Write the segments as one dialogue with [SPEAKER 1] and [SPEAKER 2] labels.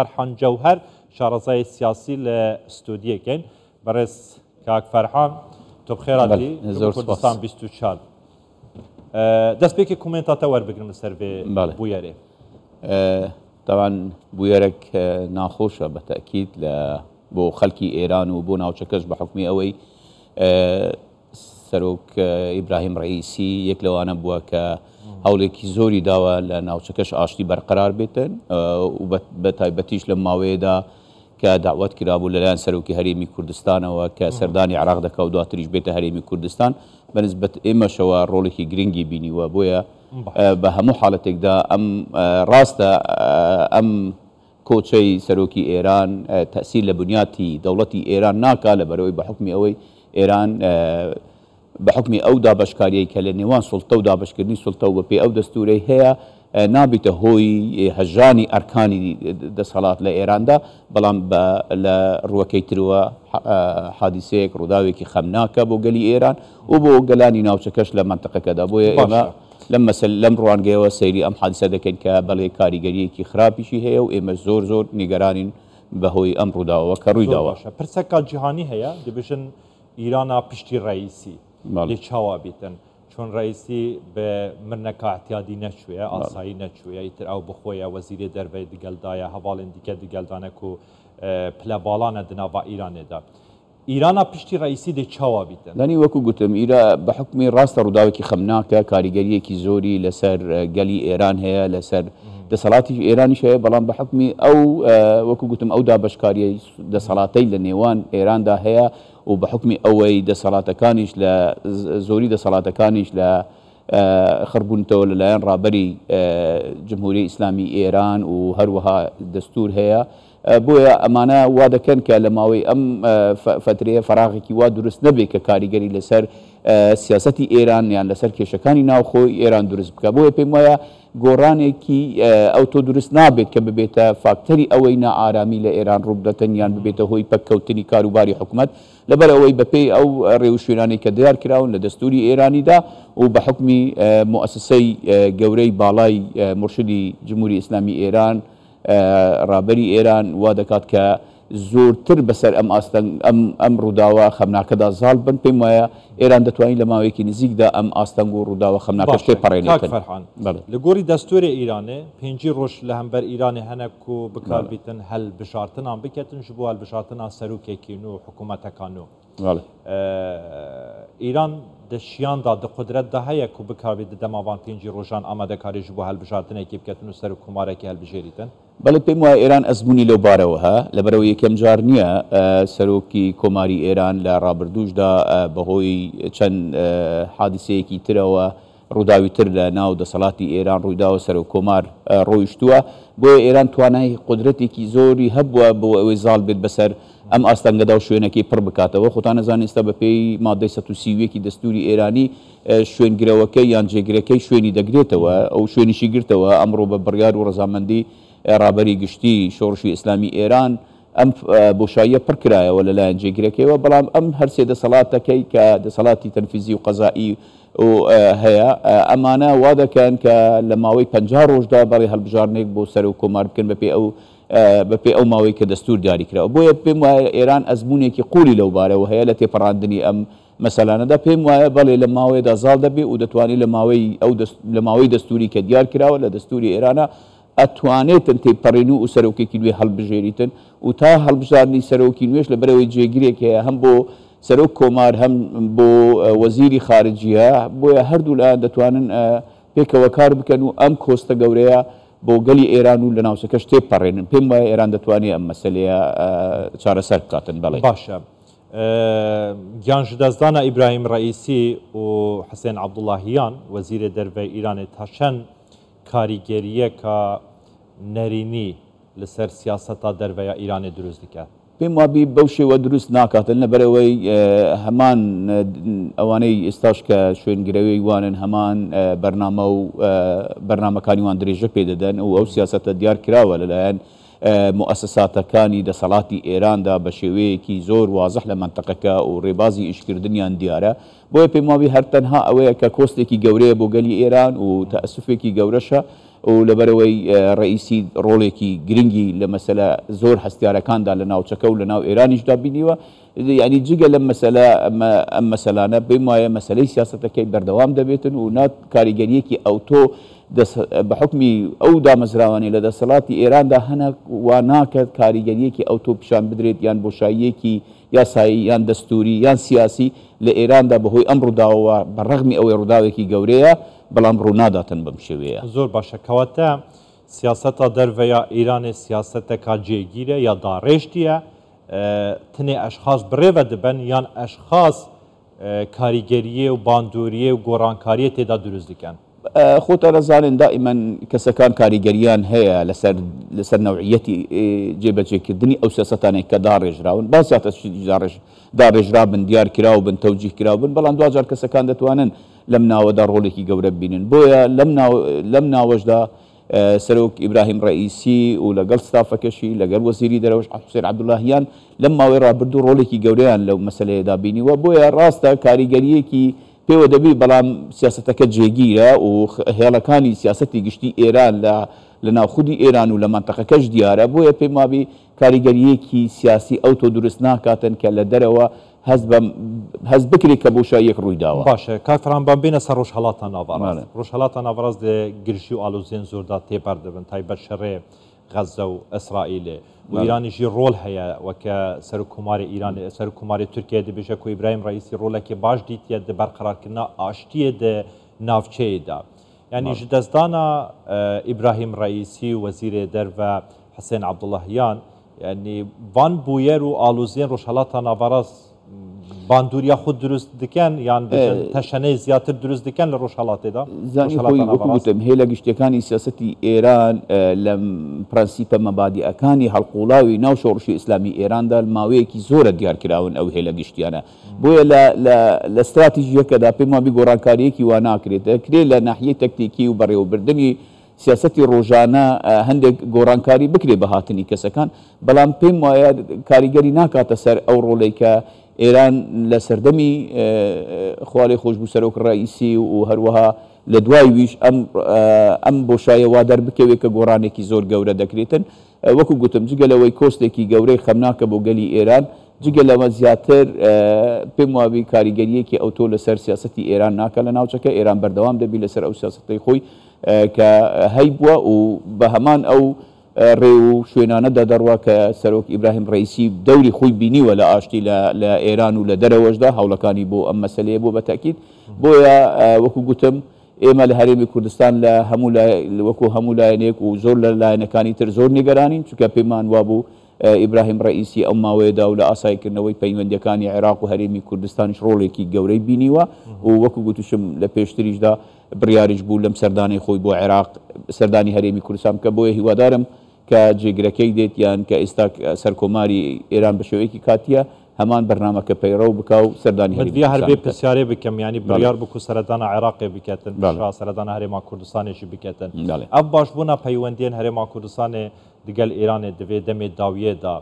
[SPEAKER 1] فرحان جوهر شارزای سیاسی لاستودیو کن برس کاک فرحان تو بخیر علی کردستان 24 دست بيك كومنتات ور بگرم سر به بویره
[SPEAKER 2] طبعا بویرك ناخوشه بالتاكيد بو خلكي ايران وبو ناوچكش بحكمي اوي سروك ابراهيم رئيسي يكلو انا بوك هەوڵێکی زۆری داوە لە ناوچەکەش ئاشتی بەرقەرار بێتن و بەتایبەتیش لە ماوەیەدا کە داوەت کرابوو لەلایەن سەرۆکی هەرێمی کوردستانەوە کە سەردانی عێراق دەکا و دواتریش بێتە هەرێمی کوردستان بەنسبەت ئێمەشەوە ڕۆڵێکی گرنگی بینیوە بۆیە بە هەموو حاڵەتێکدا ئەم ڕاستە ئەم کۆچەی سەرۆکی ئێران تەسیر لە بنیاتی دەوڵەتی ئێران ناکا لەبەرەوەی بە حکمی ئەوەی ئێران بحكم أو دابشكاري كالنيوان سلطة ودابشكرني سلطة وبي أو دستوري هي نابته هوي هجاني أركاني دصالات لإيران دا بلان لروكي تروا حادثيك روداوي كي خمناكا بو قلي إيران وبو قلاني ناوشكش لمنطقة كدا بويا إما لما سلم روان جيوا سيري أم حادثة دا كان كبالي كاريگري كي خرابي شي هي وإما زور نيگرانين بهوي أم روداوا وكروي داوا
[SPEAKER 1] برسكا جهاني هي دبشن إيرانا پشتی رئیسی لچاوا بیتن چون رئیسی به مرنکا اعتیادی نشویه آسایی نشویه ایتر او بخویه وزیر دربه دیگل دایه حوالن دیگه دیگل دانه کو پلبالان دنا با ایران دا ایران پشتی رئیسی لچاوا بیتن
[SPEAKER 2] لانی وکو گوتم ایرا بحکم راست روداوی کی خمناکه کاریگری کی زوری لسر گلی ایران هي لسر دسالاتي ايراني شيء بلان بحكمي او وكو قلتم او دابشكاري دسالاتي لنيوان ايران دا هي وبحكمي اوي دسالات كانيش لزوري دسالات كانيش ل خربونتو للاين رابري جمهورية اسلامي ايران وهروها دستور هي بويا امانه وادا كان كلماوي ام فتره فراغي كي وادرس نبي ككاريگري لسر سياستي ايران يعني لسر كيشكاني ناو خو ايران درس بك بويا بمويا گۆڕانێکی ئەوتۆ دروست نابێت کە ببێتە فاکتەری ئەوەی نائارامی لە ئێران ڕوودەتەن یان ببێتە هۆی پەککەوتنی کاروباری حکوومەت لەبەر ئەوەی بەپێی ئەو ڕێوشوێنانی کە دیار کراون لە دەستوری ئێرانیدا و بە حکمی مؤسسەی گەورەی باڵای مرشدی جمهوری ئیسلامی ئێران ڕابەری ئێران وا دەکات کە زۆرتر بەسەر ئەم ڕووداوە خەمناکەدا زاڵ بن پێم وایە ئێران دەتوانین لە ماوەیەکی نزیکدا ئەم ئاستەنگ و ڕووداوە خەمناکەش تێپەڕێنێتن
[SPEAKER 1] لە گۆڕی دەستوری ئیرانێ پێنجی ڕۆژ لە هەمبەر ئیرانی هەنێک و بکاربیتن هەڵبژارتنان بکەتن ji بۆ هەڵبژارتنا سەرۆکێکین و حکوومەتەکان و ئیران دەشیاندا دقدرەتدا هەیە و بکاربێت دەماوان پێنجی ڕۆژان ئامادەکاریش بۆ هەڵبژارتنێکی بکەتن و سەر و کومارێکی هەڵبژێریتن
[SPEAKER 2] بەڵێ پێم وایە ئێران ئەزمموی لەو بارەوەها لەبەرەوە یەکەم جار نییە سەرۆکی کۆماری ئێران لە ڕابردووشدا بەهۆی چەند حادیسەیەکی ترەوە ڕووداوی تر لە ناو دەسەڵاتی ئێران ڕوویداوە سەر و کۆمار ڕۆیشتووە بۆیە ئێران توانای قدرەتێکی زۆری هەبووە بۆ ئەوەی زاڵ بێت بەسەر ئەم ئاستەنگەدا و شوێنەکەی پڕ بکاتەوە خۆتان نەزانن ئێستا بەپێی مادەی 130 دەستوری ئێرانی شوێنگرەوەکەی یان جێگرەکەی شوێنی دەگرێتەوە ئەو شوێنیشی گرتەوە ئەمڕۆ بە بڕیار و ڕەزامەندی رابری گشتی شۆڕشی ئیسلامی ئێران ئەم بۆشاییە پڕ کرایەوە لەلایەن جێگرەکەیەوە بەڵام ئەم هەرسێ دەسەڵاتەکەی کە دەسەڵاتی تەنفیزی و قەزایی هەیە ئەمانە وا دەکەن کە لە ماوەی 50 ڕۆژدا بەڕێ هەڵبژارنێک بۆ سەر و کۆمار بکەن بەپێ ئەو ماوەی کە دەستور دیاری کراوە بۆیە پێم وایە ئێران ئەزمونێکی قوڵی لەو بارەوە هەیە لە تێپەڕاندنی ئەم مەسەلانەدا پێم وایە بەڵێ لە ماوەیەدا زاڵ دەبێ و دەتوانێت لە ماوەی دەستوری کە دیار کراوە لە دەستوری ئێرانە ئەتوانێتن تێپەڕێن و سەرۆکێکی نوێ هەڵبژێریتن و تا هەڵبژاردننی سەرۆکی نوێش لەبەرەوەی جێگرێک هەیە هەم بۆ سەرۆک کۆمار هەم بۆ وەزیری خارجیە بۆیە هەردوو لایەن دەتوانن پێکەوە کار بکەن و ئەم کۆستە گەورەیە بۆ گەلی ئێران و لە ناوچەکەش تێپەڕێنن پێم وایە ئێران دەتوانێت ئەم مەسەلەیە چارەسەر بکاتن بەڵێ
[SPEAKER 1] باشە گیانژدەزدانە ئیبراهیم ڕئیسی و حسێن عەبدوڵڵاهیان وەزیرە دەربەی ئیرانێ تا چەند کاریگەریە کە نەرینی لەسەر سیاسەتا دەربەیە ئیرانی دروست دکات
[SPEAKER 2] پێم وابی بەو شێوە دروست ناکاتن لەبەرەوەی هەمان ئەوانەی ئێستاش کە شوێنگرەوەی وانن هەمان بەرنامە و بەرنامەکانی وان درێژە پێ دەدەن و ئەو سیاسەتە دیار کراوە لەلایەن مؤسساتەکانی دەسەڵاتی ئێراندا بە شێوەیەکی زۆر وازح لە منتەقەکە و ڕێبازی ئیشکردنیان دیارە بۆیە پێم وابی هەر تەنها ئەوەیە کە کۆستێکی گەورەیە بۆ گەلی ئێران و تەئەسوفێکی گەورەشە و لەبەرەوەی ڕئیسی ڕۆڵێکی گرنگی لە مەسەلە زۆر هەستیارەکاندا لە ناوچەکە و لە ناو ئێرانیشدا بینیوە. یعنی جگە لەم ئەم مەسەلانە بێم وایە مەسەلەی سیاسەتەکەی بەردەوام دەبێتن و نات کاریگەریەکی ئەوتۆ بە حکمی ئەو دامەزراوانی لە دەسەڵاتی ئێراندا هەنە وا ناکات کاریگەریەکی ئەوتۆ پیشان بدرێت یان بۆشاییەکی یاسایی یان دەستوری یان سیاسی لە ئێراندا بەهۆی ئەم ڕووداوە بەڕەغمی ئەوەی ڕووداوێکی گەورەیە بەڵام ڕووناداتن بەم شێوەیە.
[SPEAKER 1] زۆر باشە کەواتە سیاسەتە دەرڤەیە ئیرانی سیاسەتێکا جێگیرە یا داڕێژتیە تنێ ئەشخاص بڕێوە دەبن یان ئەشخاص کاریگەریە و باندوریە و گۆڕانکاریە تێدا دروست دەکەن.
[SPEAKER 2] خۆتە دەزانن دائیمەن کەسەکان کاریگەریان هەیە لەسەر نەوعیەتی جێبەجێکردنی ئەو سیاسەتانێک کە داڕێژراون با سیاسەتی داڕێژرا بن دیار کراو بن تەوجیه کراو بن بەڵام دوجار کەسەکان دەتوانن لەم ناوەدا ڕۆڵێکی گەورە ببینن. بۆیە لەم ناوەشدا سەرۆک ئیبراهیم ڕئیسی و لەگەڵ ستافەکەشی لەگەڵ وەزیری دەرەوەش حوسێن عەبدوڵاهیان لەم ماوەی ڕابردوو ڕۆڵێکی گەورەیان لەو مەسەلەیەدا بینیوە. بۆیە ڕاستە کاریگەریەکی پێوە دەبی بەڵام سیاسەتەکە جێگیرە و هێڵەکانی سیاسەتی گشتی ئێران لە ناوخودی ئێران و لە مانتەقەکەش دیارە. بۆیە پێم وابی کاریگەریەکی سیاسی ئەوتۆ دروست ناکاتن کە لە دەرەوە هەز بکرێت کە بۆشاییەک ڕووی داوە.
[SPEAKER 1] باشە کاکفرانبان بینە سەر ڕۆژهەڵاتە ناوەڕاست. ڕۆژهەڵاتە ناوەڕاست گرژی و ئالوزێن زۆردا تێپەر دەبن تایبەت شەڕێ غەزە و ئەسرائیلێ و ئیرانیشی ڕۆڵ هەیە وەکە سەرکوماری ئیران سەرکوماری تورکیا دەبێژە کو ئیبراهیم ڕئیسی ڕۆڵێکی باش دیتە دە بەرقەرارکردنا ئاشتیە دە ناوچەیەدا. یعنی ji دەستدانا ئیبراهیم ڕئیسی و وەزیرێ دەرڤە حسێن عەبدوڵاهیان یعنی van bûyer û alûziyên Rojhelata Navarast bandûriya xwe dروست dikin yan teşeneyê ziyatr dروست dikin li Rojhelatê da
[SPEAKER 2] وەکوتم هێلە گشتەکانی سیاسەتی ئێران لە پرەنسیپە مەبادیئەکانی هەڵقوڵاوی ناو شۆڕشی ئیسلامی ئێراندا ماوەیەکی زۆرە دیارکراون ئەو هێلە گشتیانە. بۆیە لە استراتیژیەکەدا پێم وابی گۆڕانکاریەکی وا ناکرێت دەکرێت لە ناحیەی تەکتیکی و بەڕێوەبردننی سیاسەتی ڕۆژانە هەندێک گۆڕانکاری بکرێ بە هاتنی کەسەکان بەڵام پێم وایە کاریگەری ناکاتە سەر ئەو ڕۆڵەی کە ئێران لە سەردەمی خوارێ خۆشببوو سەرۆک ڕئیسی و هەروەها لە دوای ویش ئەم بۆشایە وا دەربکەوێت کە گۆڕانێکی زۆر گەورە دەکرێتن. وەکو گوتم جگە لەوەی کۆستێکی گەورەی خەمناکە بۆ گەلی ئێران جگە لەمە زیاتر پێم وابی کاریگەریەکی ئەوتۆ لەسەر سیاسەتی ئێران ناکە لە ناوچەکە ئێران بەردەوام دەبی لەسەر ئەو سیاسەتی خۆی کە هەی بووە و بە هەمان ئەو ڕێ و شوێنانەدا دەڕوا کە سەرۆک ئیبراهیم ڕئیسی دەوری خۆی بینیوە لە ئاشتی لە ئێران و لە دەرەوەشدا هەوڵەکانی بۆ ئەم مەسەلەیە بۆ بەتاکید. بۆیە وەکو گوتم ئێمە لە هەرێمی کوردستان لە وەکو هەموو لایەنێک و زۆر لە لایەنەکانی تر زۆر نیگەرانین چونکە پێمان وابوو ئیبراهیم ڕئیسی ئەم ماوەیەدا و لە ئاسایکردنەوەی پەیوەندیەکانی عێراق و هەرێمی کوردستانیش ڕۆڵێکی گەورەی بینیوە و وەکو گوتوشم لە پێشتریشدا بڕیاریش بوو لەم سەردانی خۆی بۆ عێراق سەردانی هەرێمی کوردستان کە بۆیە هیوادارم کە جێگرەکەی دێت یان کە ئێستا سەرکۆماری ئێران بە شێوەیەکی کاتیە هەمان بەرنامەکە پەیڕەو بکا و سەردانی
[SPEAKER 1] هەربێ پرسیارێ بکەم ینی بڕیار بکو سەردانە عێراقی بکەتن سەردانە هەرێما کوردستانێکی بکەتن ئەم باشبوونا پەیوەندیان هەرێما کوردستانێ دگەل ئێرانێ دەبێت دەمێ داویەدا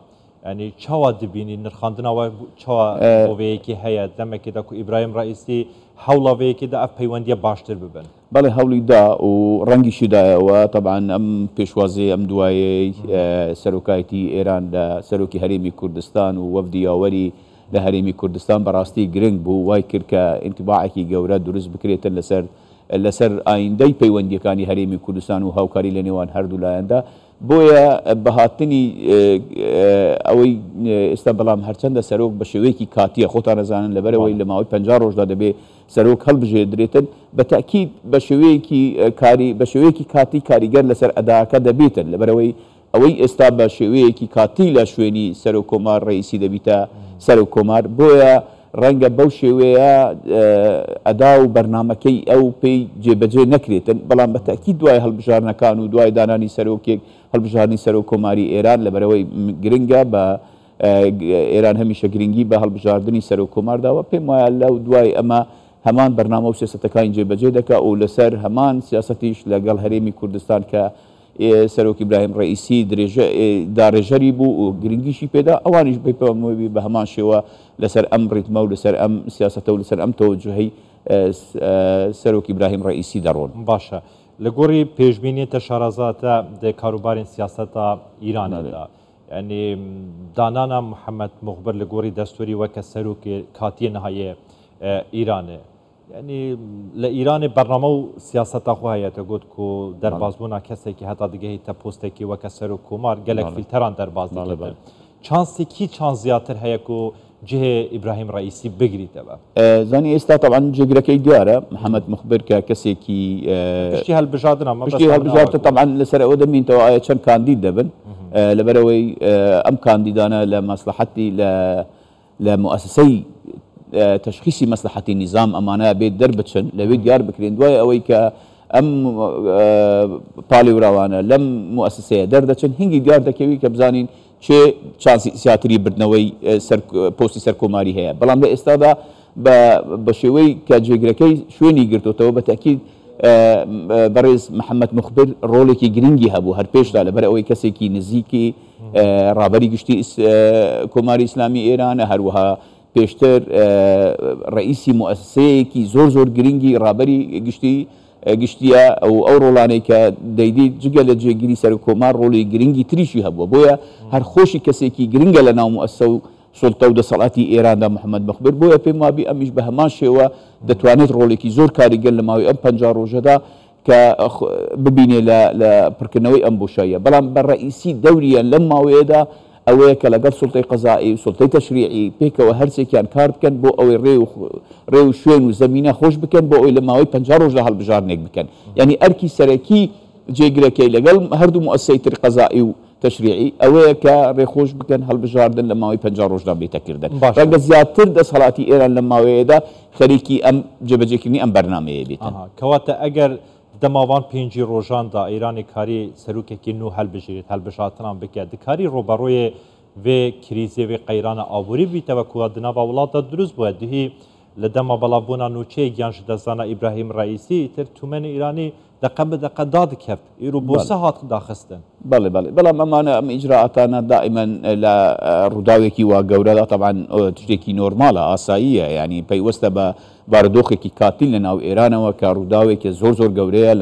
[SPEAKER 1] ینی چاوا دبینی نرخاندنەوە چاوا بۆوەیەکی هەیە دەمێکیدا کو ئیبراهیم ڕئیسی هەوڵاوەیەکیدا ئەف پەیوەندیە باشتر ببن.
[SPEAKER 2] بەڵێ هەوڵیدا و ڕەنگیشیدایەوە طبعاً ئەم پێشوازی ئەم دوایەی سەرۆکایەتی ئێران لە سەرۆکی هەرێمی کوردستان و وەفدی یاوەری لە هەرێمی کوردستان بەڕاستی گرنگ بوو وای کرد کە ئینتیباعێکی گەورە دروست بکرێتن لەسەر ئایندەی پەیوەندیەکانی هەرێمی کوردستان و هاوکاری لە نێوان هەردوو لایەندا. بۆیە بەهاتنی ئەوەی ئێستا بەڵام هەرچەندە سەرۆک بە شێوەیەکی کاتیە خۆتان نەزانن لەبەرەوەی لە ماوەی 50 ڕۆژدا دەبێت سەرۆک هەڵبژێدرێتن بە تاکید بە شێوەیەکی کاتی کاریگەر لەسەر ئەداکە دەبێتن لەبەرەوەی ئەوەی ئێستا بە شێوەیەکی کاتی لە شوێنی سەرۆک کۆمار ڕئیسی دەبیتە سەرۆک کۆمار. بۆیە ڕەنگە بەو شێوەیە ئەدا و بەرنمەکەی ئەو پێی جێبەجێ نەکرێتن بەڵام بە تاکید دوای هەڵبژارنەکان و دوای دانانی سەرۆکێک هەڵبژارنی سەرۆک کۆماری ئێران لەبەرەوەی گرنگە بە ئێران هەمیشە گرنگی بە هەڵبژاردننی سەرۆک کۆمارداوە پێم وایە لەو دوای ئەمە هەمان بەرنامە و سیاسەتەکانی جێبەجێ دەکات و لەسەر هەمان سیاسەتیش لەگەڵ هەرێمی کوردستان کە سەرۆک ئیبراهیم ڕئیسی داڕێژەری بوو و گرنگیشی پێدا ئەوانیش بەپەمەوەی بە هەمان شێوە لەسەر ئەم ڕیتمە و لەسەر ئەم سیاسەتە و لەسەر ئەم تەوەجوهەی سەرۆک ئیبراهیم ڕئیسی دەڕۆن.
[SPEAKER 1] باشە لە گۆڕی پێشبینیتە شارەزاتە دە کاروبارین سیاسەتا ئیرانەدا یعنی دانانا محەممەد مخبر لە گۆڕی دەستوری وەکە سەرۆکی کاتیە نەهایە ئیرانێ یعنی لە ئیرانی بەرنامە و سیاسەتا خۆ هەیەتە گوت و دەربازبوونا کەسێکی هەتا دگەهیتە پۆستێکی وەکە سەر و کۆمار گەلێک فیلتەران دەرباز چانسێکی چان زیاتر هەیە و جهێ ئیبراهیم ڕئیسی بگریتەوە
[SPEAKER 2] زانی ئێستا طبعا جێگرەکەی دیارە محەممەد مخبر کە کەسێکی
[SPEAKER 1] پشتی هەڵبژاردنە
[SPEAKER 2] پشتی هەڵبژاردە طبعا لەسەر ئەوە دەمینتەوە ئایا چەند کاندید دەبن لەبەرەوەی ئەم کاندیدانە لە مەسلحەتی لە مؤسسەی تشخیصی مەسلحەتی نظام ئەمانە بێت دەربچن لەوێ دیار بکرێن دوای ئەوەی کە ئەم پاڵێوراوانە لەم مؤسسەیە دەردەچن هینگی دیار دەکەوی کە بزانین چێ چانسی زیاتری بردنەوەی پۆستی سەرکۆماری هەیە بەڵام لە ئێستادا بە شێوەی کە جێگرەکەی شوێنی گرتوتەوە بە تاکید بەڕێز محەممەد مخبر ڕۆڵێکی گرنگی هەبوو هەر پێشدا لەبەر ئەوەی کەسێکی نزیکی ڕابەری گشتی کۆماری ئیسلامی ئێرانە هەروەها پێشتر ڕئیسی مؤسسەیەکی زۆر گرنگی ڕابەری گشتیە ئەو ڕۆڵانەی کە دەیدی جگە لە جێگیری سەر کۆمار ڕۆڵی گرنگی تریشی هەبووە بۆیە هەر خۆشی کەسێکی گرنگە لە ناو مؤسسە و سڵتە و دەسەڵاتی ئێراندا محەممەد مخبر بۆیە پێم وابی ئەمیش بە هەمان شێوە دەتوانێت ڕۆڵێکی زۆر کاریگەر لە ماوەی ئەم 50 ڕۆژەدا کە ببینێ لە پڕکردنەوەی ئەم بۆشاییە بەڵام بە ڕئیسی دەوریە لەم ماوەیەدا ئەوەیە کە لەگەڵ سڵتەی قەزایی و سڵتەی تەشریعی پێکەوە هەرسێکیان کار بکەن بۆ ئەوەی ڕێ و شوێن و زەمینە خۆش بکەن بۆ ئەوی لە ماوەی 50 ڕۆژ لە هەڵبژارنێک بکەن یعنی ئەرکی سەرەکی جێگرەکەی لەگەڵ هەردوو مؤسسەی تر قەزایی و تشریعی ئەوەیە کە ڕێخۆش بکەن هەڵبژاردن لە ماوەی 50 ڕۆژدا بێتەکردن ڕەنگە زیاتر دەسەڵاتی ئێران لە ماوەیەدا خەریکی ئەم جێبەجێکردنی ئەم بەرنامەیە بێتن
[SPEAKER 1] کەواتە ئەگەر دەماوان 5 ڕۆژاندا ئێرانی کاری سەرۆکێکی نو هەڵبژێت هەڵبژاتنان بکات دکاری ڕۆبەڕۆیە vê krîzê vê qeyrana aborî bîte ve ku di nava welata durust bûye dihî li dema belavbûna nûçeyê gian ji destdana İbrahim Reîsî tir tûmenê Îranî deqe bi deqe da dikeft îro bose hat daxistin
[SPEAKER 2] بەڵێ بەڵام ئەمانە ئەم ئیجراعاتانە دائیمەن لە ڕووداوێکی وا گەورەدا طبعاً تشتێکی نۆرمالە ئاساییە ینی پەیوەستە بە بارودۆخێکی کاتیل لە ناو ئێرانەوە کە ڕووداوێکی زۆر گەورەیە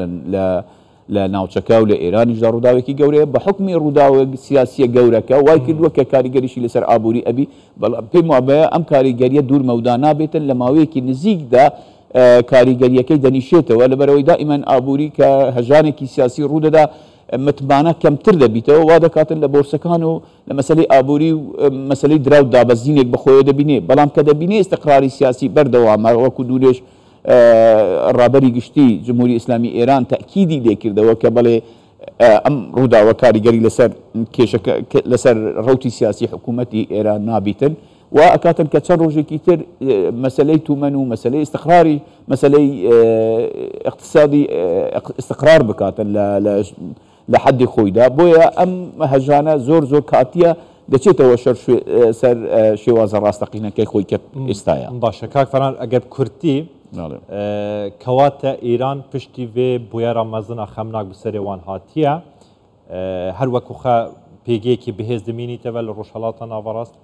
[SPEAKER 2] لە ناوچەکە و لە ئێرانیشدا ڕووداوێکی گەورەیە بە حکمی ڕووداوە سیاسیە گەورەکە وای کردووە کە کاریگەریشی لەسەر ئابووری ئەبی بەڵام پێم وابەیە ئەم کاریگەریە دوورمەودا نابێتن لە ماوەیەکی نزیکدا کاریگەریەکەی دەنیشێتەوە لەبەرەوەی دائیمەن ئابووری کە هەژانێکی سیاسی ڕوودەدا متمانە کەمتر دەبیتەوە وا دەکاتن لە بۆرسەکان و لە مەسلەی ئابووری و مەسلەی دراو دابەزینێک بەخۆیە دەبینێ بەڵام کە دەبینێ ئیستقراری سیاسی بەردەوامە وەکو دوورێژ ڕابەری گشتی جمهوری ئیسلامی ئێران تەکیدی لێکردەوە کە بەڵێ ئەم ڕووداوە کاریگەری لەسەر ڕەوتی سیاسی حکوومەتی ئێران نابیتن و ئەکاتن کە چەند ڕۆژێکی تر مەسلەی تومەن و مەسلەی استقراری مەسلەی اقتصادی استقرار بکاتن لە حەدی خۆیدا بۆیە ئەم هەژانە زۆر کاتیە دەچێتەوە سەر شێوازە ڕاستەقینەکەی خۆی کە ئێستایە
[SPEAKER 1] باشە کاک فەرهاد ئەگەر کورتی کەواتە ئێران پشتی vê bûyera mezina xemnak bi serê wan hatiye her wekûxe pêgiyekî bihêz dimînîteve li rojhelata navarast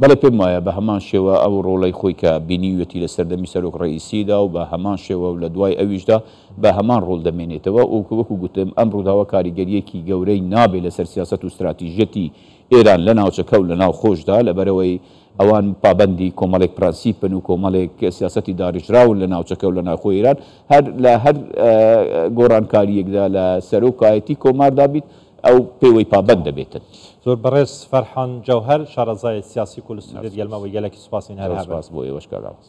[SPEAKER 2] بەڵێ پێم وایە بە هەمان شێوە ئەو ڕۆڵەی خۆی کە بینیوەتی لە سەردەمی سەرۆک ڕئیسیدا و بە هەمان شێوە و لە دوای ئەویشدا بە هەمان ڕۆڵ دەمێنێتەوە وەکو گوتم ئەم ڕووداوە کاریگەریەکی گەورەی نابێت لەسەر سیاست و استراتیژەتی ئێران لە ناوچەکە و لە ناو خۆشدا لەبەرەوەی ئەوان پابەندی کۆمەڵێک پرانسیپن و کۆمەڵێک سیاسەتی داریژراون لە ناوچەکە و لە ناوخۆی ئێران لە هەر گۆڕانکاریەکدا لە سەرۆکایەتی کۆماردا بیت ئەو پێوەی پابەند دەبێتن
[SPEAKER 1] زۆر بەڕێز فەرحان جەوهەر شارەزای سیاسی کوردستان گەلمەوەی گەلێکی سوپاسین هەر
[SPEAKER 2] سپاس بۆ ئێوەش کاراوە